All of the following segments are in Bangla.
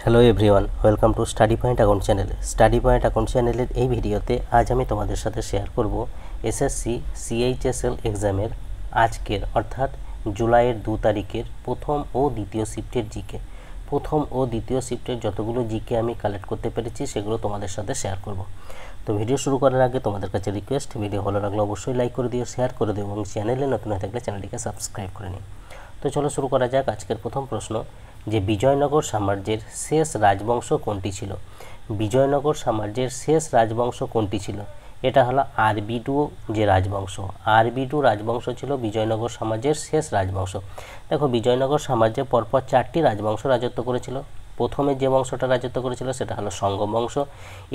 Hello everyone, welcome to study point account channel. Study point account চ্যানেলের এই ভিডিওতে আজ আমি তোমাদের সাথে শেয়ার করব এসএসসি সিএইচএসএল এক্সামের আজকের অর্থাৎ জুলাইয়ের 2 তারিখের প্রথম ও দ্বিতীয় শিফটের জিকে। প্রথম ও দ্বিতীয় শিফটের যতগুলো জিকে আমি কালেক্ট করতে পেরেছি সেগুলো তোমাদের সাথে শেয়ার করব। তো ভিডিও শুরু করার আগে তোমাদের কাছে রিকোয়েস্ট, ভিডিও ভালো লাগলে অবশ্যই লাইক করে দিও, শেয়ার করে দিও এবং চ্যানেলে নতুন হয়ে থাকলে চ্যানেলটিকে সাবস্ক্রাইব করে নিও। তো চলো শুরু করা যাক। আজকের প্রথম প্রশ্ন, যে বিজয়নগর সাম্রাজ্যের শেষ রাজবংশ কোনটি ছিল? বিজয়নগর সাম্রাজ্যের শেষ রাজবংশ কোনটি ছিল? এটা হলো আরবিডু যে রাজবংশ, আরবিডু রাজবংশ ছিল বিজয়নগর সাম্রাজ্যের শেষ রাজবংশ। দেখো, বিজয়নগর সাম্রাজ্যে পরপর 4টি রাজবংশ রাজত্ব করেছিল। প্রথমে যে বংশটা রাজত্ব করেছিল সেটা হলো সঙ্গ বংশ,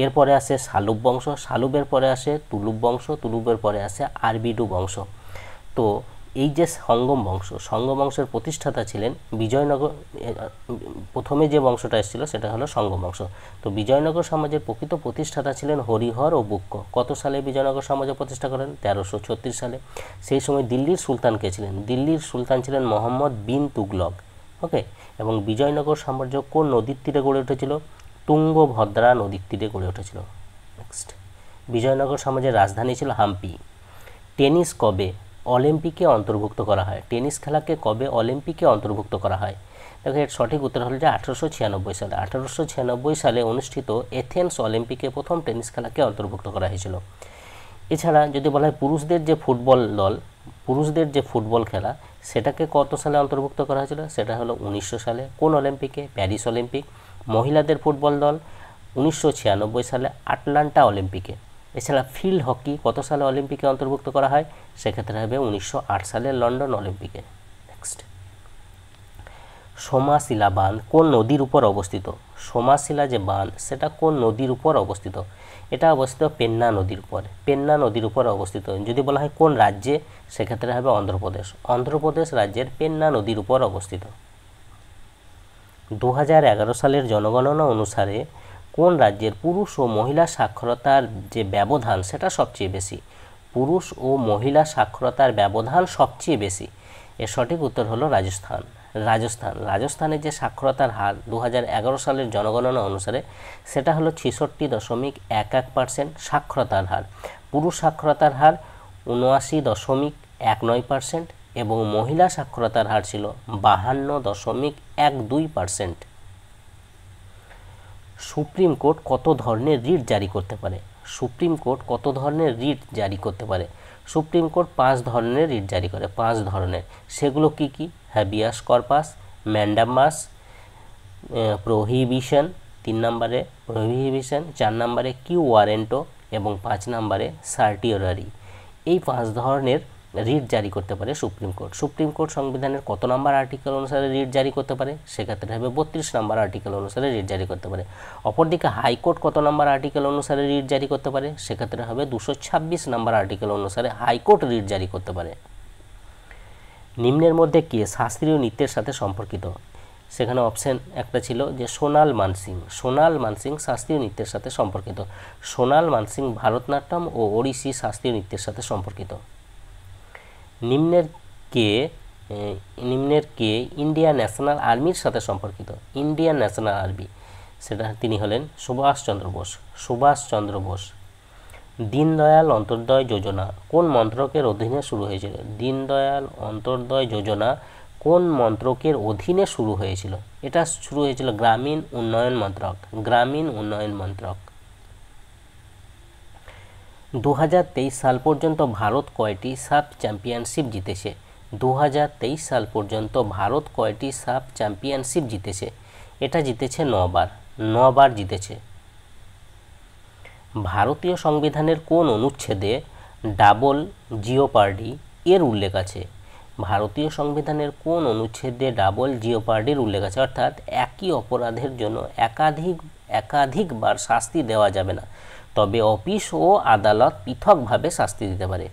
এরপরে আসে শালুব বংশ, শালুবের পরে আসে তুলুব বংশ, তুলুবের পরে আসে আরবিডু বংশ। তো এই যে সঙ্গম বংশ, সঙ্গ বংশের প্রতিষ্ঠাতা ছিলেন বিজয়নগর, প্রথমে যে বংশটা এসেছিল সেটা হলো সঙ্গ বংশ। তো বিজয়নগর সাম্রাজ্যের প্রকৃত প্রতিষ্ঠাতা ছিলেন হরিহর ও বুক্ক। কত সালে বিজয়নগর সাম্রাজ্য প্রতিষ্ঠা করেন? 1336 সালে। সেই সময় দিল্লির সুলতান কে ছিলেন? দিল্লির সুলতান ছিলেন মোহাম্মদ বিন তুগলক। ওকে, এবং বিজয়নগর সাম্রাজ্য কোন নদীর তীরে গড়ে উঠেছিল? তুঙ্গভদ্রা নদীর তীরে গড়ে উঠেছিল। নেক্সট, বিজয়নগর সাম্রাজ্যের রাজধানী ছিল হাম্পি। টেনিস কবে অলিম্পিকে অন্তর্ভুক্ত করা হয়? টেনিস খেলাকে কবে অলিম্পিকে অন্তর্ভুক্ত করা হয়? দেখো, এর সঠিক উত্তর হল যে 1896 সালে। 1896 সালে অনুষ্ঠিত এথেন্স অলিম্পিকে প্রথম টেনিস খেলাকে অন্তর্ভুক্ত করা হয়েছিল। এছাড়া যদি বলা হয় পুরুষদের যে ফুটবল দল, পুরুষদের যে ফুটবল খেলা, সেটাকে কত সালে অন্তর্ভুক্ত করা হয়েছিল? সেটা হলো 1900 সালে। কোন অলিম্পিকে? Paris Olympic. মহিলাদের ফুটবল দল 1996 সালে আটলান্টা অলিম্পিকে। এছাড়া ফিল্ড হকি কত সালে অলিম্পিকে অন্তর্ভুক্ত করা হয়? সেক্ষেত্রে হবে 1908 সালে লন্ডন অলিম্পিকে। নেক্সট, সোমাশিলা বাঁধ কোন নদীর উপর অবস্থিত? সোমাশিলা যে বাঁধ সেটা কোন নদীর উপর অবস্থিত? এটা অবস্থিত পেন্না নদীর উপর। পেন্না নদীর উপর অবস্থিত। যদি বলা হয় কোন রাজ্যে, সেক্ষেত্রে হবে অন্ধ্রপ্রদেশ। অন্ধ্রপ্রদেশ রাজ্যের পেন্না নদীর উপর অবস্থিত। 2011 সালের জনগণনা অনুসারে কোন রাজ্যের পুরুষ ও মহিলা সাক্ষরতার যে ব্যবধান সেটা সবচেয়ে বেশি? পুরুষ ও মহিলা সাক্ষরতার ব্যবধান সবচেয়ে বেশি। এর সঠিক উত্তর হলো রাজস্থান। রাজস্থানের যে সাক্ষরতার হার 2011 সালের জনগণনা অনুসারে সেটা হলো 66.11% সাক্ষরতার হার। পুরুষ সাক্ষরতার হার 79.19% এবং মহিলা সাক্ষরতার হার ছিল 52.12%। সুপ্রিম কোর্ট কত ধরনের রিট জারি করতে পারে? সুপ্রিম কোর্ট কত ধরনের রিট জারি করতে পারে? সুপ্রিম কোর্ট 5 ধরনের রিট জারি করে। 5 ধরনের, সেগুলো কি কি? হ্যাবিয়াস কর্পাস, ম্যান্ডামাস, প্রোহিবিশন, 3 নম্বরে প্রোহিবিশন, 4 নম্বরে কিউ ওয়ারেন্টো এবং 5 নম্বরে সার্টিওরারি। এই 5 ধরনের রিট জারি করতে পারে সুপ্রিম কোর্ট। সুপ্রিম কোর্ট সংবিধানের কত নম্বর আর্টিকেল অনুসারে রিট জারি করতে পারে? সেক্ষেত্রে হবে 32 নম্বর আর্টিকেল অনুসারে রিট জারি করতে পারে। অপরদিকে হাইকোর্ট কত নম্বর আর্টিকেল অনুসারে রিট জারি করতে পারে? সেক্ষেত্রে হবে 226 নম্বর আর্টিকেল অনুসারে হাইকোর্ট রিট জারি করতে পারে। নিম্নের মধ্যে কে শাস্ত্রীয় নৃত্যের সাথে সম্পর্কিত? সেখানে অপশন একটা ছিল যে সোনাল মানসিং। সোনাল মানসিং শাস্ত্রীয় নৃত্যের সাথে সম্পর্কিত। সোনাল মানসিং ভারতনাট্যম ও ওড়িশি শাস্ত্রীয় নৃত্যের সাথে সম্পর্কিত। নিম্নের কে ইন্ডিয়ান ন্যাশনাল আর্মির সাথে সম্পর্কিত? ইন্ডিয়ান ন্যাশনাল আর্মি, সেটা তিনি হলেন সুভাষচন্দ্র বোস। সুভাষচন্দ্র বোস। দীনদয়াল অন্তর্দয় যোজনা কোন মন্ত্রকের অধীনে শুরু হয়েছিল? দীনদয়াল অন্তর্দয় যোজনা কোন মন্ত্রকের অধীনে শুরু হয়েছিল? এটা শুরু হয়েছিল গ্রামীণ উন্নয়ন মন্ত্রক। গ্রামীণ উন্নয়ন মন্ত্রক। 2023 সাল পর্যন্ত ভারত কয়টি সাব চ্যাম্পিয়নশিপ জিতেছে? 2023 সাল পর্যন্ত ভারত কয়টি সাব চ্যাম্পিয়নশিপ জিতেছে? এটা জিতেছে 9 বার। 9 বার জিতেছে। ভারতীয় সংবিধানের কোন অনুচ্ছেদে ডাবল জিওপার্ডি এর উল্লেখ আছে? ভারতীয় সংবিধানের কোন অনুচ্ছেদে ডাবল জিওপার্ডির উল্লেখ আছে? অর্থাৎ একই অপরাধের জন্য একাধিকবার শাস্তি দেওয়া যাবে না, তবে অফিস ও আদালত পৃথকভাবে শাস্তি দিতে পারে।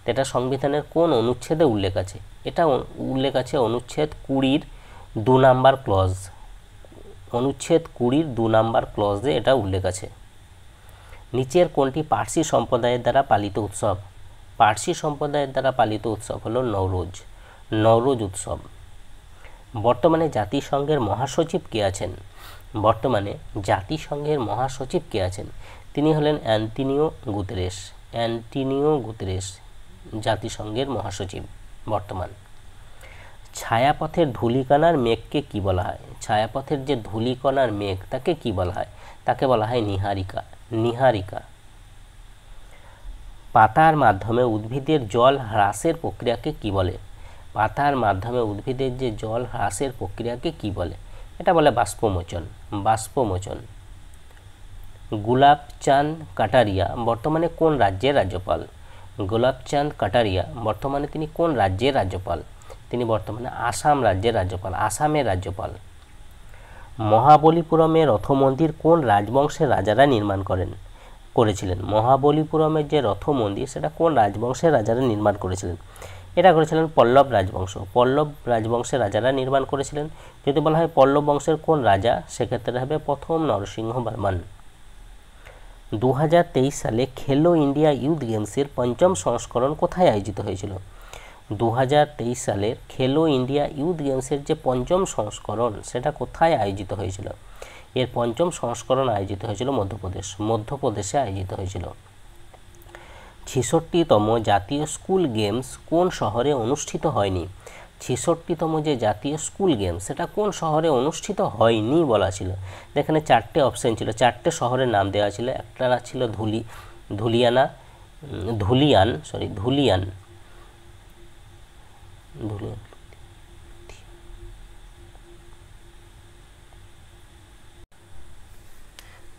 এটা সংবিধানের কোন অনুচ্ছেদে উল্লেখ আছে? এটা উল্লেখ আছে অনুচ্ছেদ 20-র 2 নম্বর ক্লজ। অনুচ্ছেদ 20-র 2 নম্বর ক্লজে এটা উল্লেখ আছে। নিচের কোনটি পার্সি সম্প্রদায়ের দ্বারা পালিত উৎসব? পার্সি সম্প্রদায়ের দ্বারা পালিত উৎসব হলো নওরোজ। নওরোজ উৎসব। বর্তমানে জাতিসংঘের মহাসচিব কে আছেন? বর্তমানে জাতিসংঘের মহাসচিব কে আছেন? তিনি হলেন অ্যান্টোনিও গুতেরেস। অ্যান্টোনিও গুতেরেস জাতিসংঘের মহাসচিব বর্তমান। ছায়াপথের ধূলিকণার মেঘকে কি বলা হয়? ছায়াপথের যে ধূলিকণার মেঘ তাকে কি বলা হয়? তাকে বলা হয় নীহারিকা। নীহারিকা। পাতার মাধ্যমে উদ্ভিদের জল হ্রাসের প্রক্রিয়াকে কি বলে? পাতার মাধ্যমে উদ্ভিদের যে জল হ্রাসের প্রক্রিয়াকে কি বলে? এটা বলে বাষ্পমোচন। বাষ্পমোচন। গুলাবচাঁদ কাটারিয়া বর্তমানে কোন রাজ্যের রাজ্যপাল? গুলাবচাঁদ কাটারিয়া বর্তমানে তিনি কোন রাজ্যের রাজ্যপাল? তিনি বর্তমানে আসাম রাজ্যের রাজ্যপাল, আসামের রাজ্যপাল। মহাবলীপুরমের রথমন্দির কোন রাজবংশের রাজারা নির্মাণ করেছিলেন? মহাবলীপুরমের যে রথ মন্দির সেটা কোন রাজবংশের রাজারা নির্মাণ করেছিলেন? এটা করেছিলেন পল্লব রাজবংশ। পল্লব রাজবংশের রাজারা নির্মাণ করেছিলেন। যদি বলা হয় পল্লব বংশের কোন রাজা, সেক্ষেত্রে হবে প্রথম নরসিংহ বর্মন। 2023 সালে খেলো ইন্ডিয়া ইউথ গেমসের ৫ম সংস্করণ কোথায় আয়োজিত হয়েছিল? 2023 সালের খেলো ইন্ডিয়া ইউথ গেমসের যে ৫ম সংস্করণ সেটা কোথায় আয়োজিত হয়েছিল? এর ৫ম সংস্করণ আয়োজিত হয়েছিল মধ্যপ্রদেশে আয়োজিত হয়েছিল। ৬৬তম জাতীয় স্কুল গেমস কোন শহরে অনুষ্ঠিত হয়নি? ৬৬তম যে জাতীয় স্কুল গেমস সেটা কোন শহরে অনুষ্ঠিত হয়নি বলা ছিল। এখানে 4টে অপশন ছিল, 4টে শহরের নাম দেওয়া ছিল। একটা ছিল ধুলিয়ান।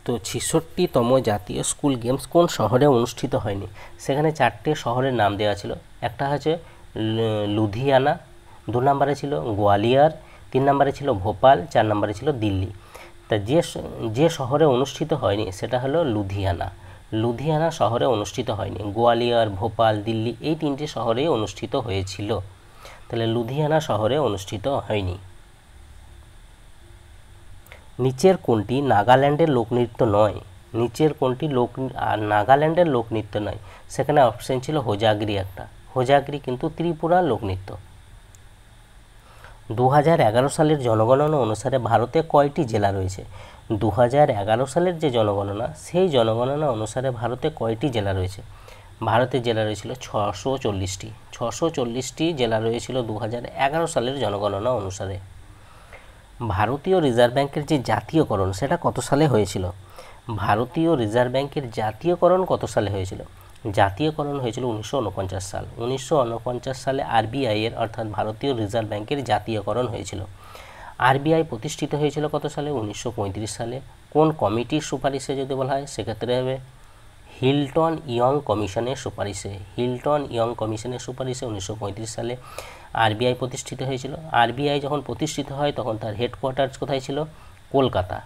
তো ৬৬তম জাতীয় স্কুল গেমস কোন শহরে অনুষ্ঠিত হয়নি? সেখানে 4টে শহরের নাম দেওয়া ছিল। একটা হচ্ছে লুধিয়ানা, 2 নম্বরে ছিল গোয়ালিয়র, 3 নম্বরে ছিল ভোপাল, 4 নম্বরে ছিল দিল্লি। তা যে শহরে অনুষ্ঠিত হয়নি সেটা হলো লুধিয়ানা। লুধিয়ানা শহরে অনুষ্ঠিত হয়নি। গোয়ালিয়র, ভোপাল, দিল্লি এই 3টে শহরেই অনুষ্ঠিত হয়েছিল। তাহলে লুধিয়ানা শহরে অনুষ্ঠিত হয়নি। নিচের কোনটি নাগাল্যান্ডের লোকনৃত্য নয়? নিচের কোনটি নাগাল্যান্ডের লোকনৃত্য নয়? সেখানে অপশন ছিল হোজাগিরি একটা। হোজাগিরি কিন্তু ত্রিপুরার লোকনৃত্য। 2011 সালের জনগণনা অনুসারে ভারতে কয়টি জেলা রয়েছে? 2011 সালের যে জনগণনা সেই জনগণনা অনুসারে ভারতে কয়টি জেলা রয়েছে? ভারতে জেলা রয়েছিল 640টি। 640টি জেলা রয়েছিল 2011 সালের জনগণনা অনুসারে। ভারতীয় রিজার্ভ ব্যাংকের যে জাতীয়করণ সেটা কত সালে হয়েছিল? ভারতীয় রিজার্ভ ব্যাংকের জাতীয়করণ কত সালে হয়েছিল? জাতীয়করণ হয়েছিল 1949 সাল। 1949 সালে আরবিআই এর অর্থাৎ ভারতীয় রিজার্ভ ব্যাংকের জাতীয়করণ হয়েছিল। আরবিআই প্রতিষ্ঠিত হয়েছিল কত সালে? 1935 সালে। কোন কমিটির সুপারিশে যদি বলা হয় সেক্ষেত্রে হবে হিল্টন ইয়ং কমিশনের সুপারিশে। হিল্টন ইয়ং কমিশনের সুপারিশে 1935 সালে আরবিআই প্রতিষ্ঠিত হয়েছিল। আরবিআই যখন প্রতিষ্ঠিত হয় তখন তার হেডকোয়ার্টার কোথায় ছিল? কলকাতা।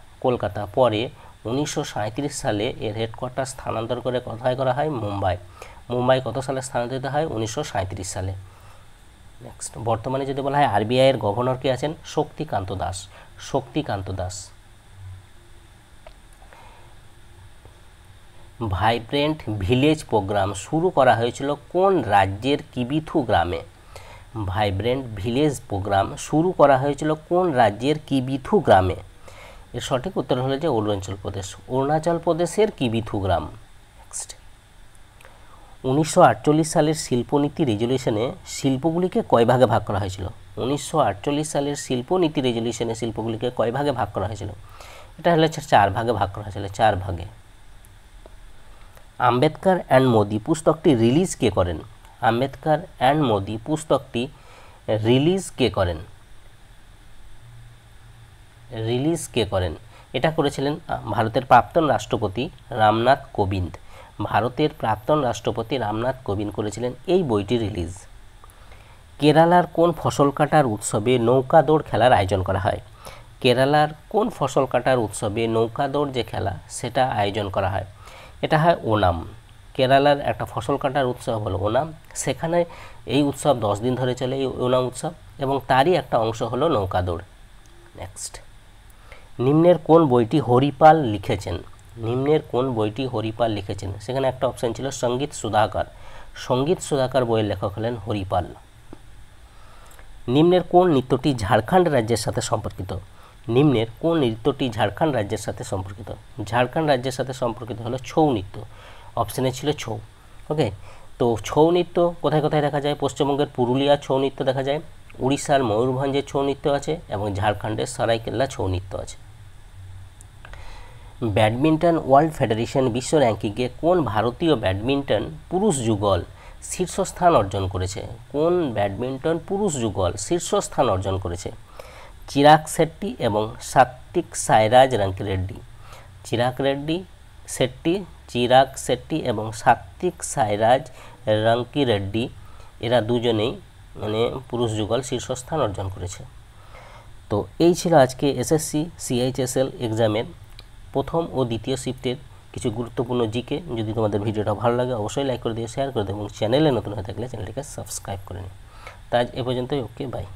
পরে 1937 সালে এর হেডকোয়ার্টার স্থানান্তর করে কোথায় করা হয়? মুম্বাই কত সালে স্থানান্তরিত হয়? 1937 সালে। নেক্সট, বর্তমানে যদি বলা হয় আরবিআই এর গভর্নর কে আছেন? Shaktikanta Das. Vibrant village programme শুরু করা হয়েছিল কোন রাজ্যের কিবিথু গ্রামে? ভাইব্রেন্ট ভিলেজ প্রোগ্রাম শুরু করা হয়েছিল কোন রাজ্যের কিবিথু গ্রামে? এর সঠিক উত্তর হলো যে অরুণাচল প্রদেশের কিবিথু গ্রাম। নেক্সট, 1948 সালের শিল্পনীতি রেজুলেশনে শিল্পগুলিকে কয় ভাগে ভাগ করা হয়েছিল? 1948 সালের শিল্পনীতি রেজুলেশনে শিল্পগুলিকে কয় ভাগে ভাগ করা হয়েছিল? এটা হলো 4 ভাগে ভাগ করা হয়েছিল, 4 ভাগে। আম্বেদকর অ্যান্ড মোদি পুস্তকটি রিলিজ কে করেন? আম্বেদকর অ্যান্ড মোদি পুস্তকটি রিলিজ কে করেন? এটা করেছিলেন ভারতের প্রাক্তন রাষ্ট্রপতি রামনাথ কোবিন্দ। ভারতের প্রাক্তন রাষ্ট্রপতি রামনাথ কোবিন্দ করেছিলেন এই বইটি রিলিজ। কেরালার কোন ফসল কাটার উৎসবে নৌকা দৌড় খেলার আয়োজন করা হয়? কেরালার কোন ফসল কাটার উৎসবে নৌকা দৌড় যে খেলা সেটা আয়োজন করা হয়? এটা হয় ওনাম। কেরালার একটা ফসল কাটার উৎসব হলো ওনাম। সেখানে এই উৎসব 10 দিন ধরে চলে, এই ওনাম উৎসব, এবং তারই একটা অংশ হলো নৌকা দৌড়। নেক্সট, নিম্নের কোন বইটি হরিপাল লিখেছেন? সেখানে একটা অপশন ছিল সঙ্গীত সুধাকর বইয়ের লেখক হলেন হরিপাল। নিম্নের কোন নৃত্যটি ঝাড়খণ্ড রাজ্যের সাথে সম্পর্কিত? নিম্নের কোন নৃত্যটি ঝাড়খণ্ড রাজ্যের সাথে সম্পর্কিত? ঝাড়খণ্ড রাজ্যের সাথে সম্পর্কিত হলো ছৌ নৃত্য। অপশানে ছিল ছৌ। ওকে, তো ছৌ নৃত্য কোথায় কোথায় দেখা যায়? পশ্চিমবঙ্গের পুরুলিয়ার ছৌ নৃত্য দেখা যায়, উড়িষ্যার ময়ূরভঞ্জের ছৌ নৃত্য আছে এবং ঝাড়খণ্ডের সরাইকেল্লা ছৌ নৃত্য আছে। ব্যাডমিন্টন ওয়ার্ল্ড ফেডারেশন বিশ্ব র্যাঙ্কিংয়ে কোন ভারতীয় ব্যাডমিন্টন পুরুষ যুগল শীর্ষস্থান অর্জন করেছে? কোন ব্যাডমিন্টন পুরুষ যুগল শীর্ষস্থান অর্জন করেছে? চিরাগ শেট্টি এবং সাত্বিক সাইরাজ রাঙ্কিরেড্ডি। চিরাগ শেট্টি এবং সাত্বিক সাইরাজ রাঙ্কিরেড্ডি এরা দুজনেই মানে পুরুষ যুগল শীর্ষস্থান অর্জন করেছে। তো এই ছিল আজকে এসএসসি সিএইচএসএল এক্সামের প্রথম ও দ্বিতীয় শিফটের কিছু গুরুত্বপূর্ণ জিকে। যদি তোমাদের ভিডিওটা ভালো লাগে অবশ্যই লাইক করে দিও, শেয়ার করে দিও এবং চ্যানেলে নতুন হয়ে থাকলে চ্যানেলটিকে সাবস্ক্রাইব করে নিও। তো আজ এ পর্যন্তই। ওকে, বাই।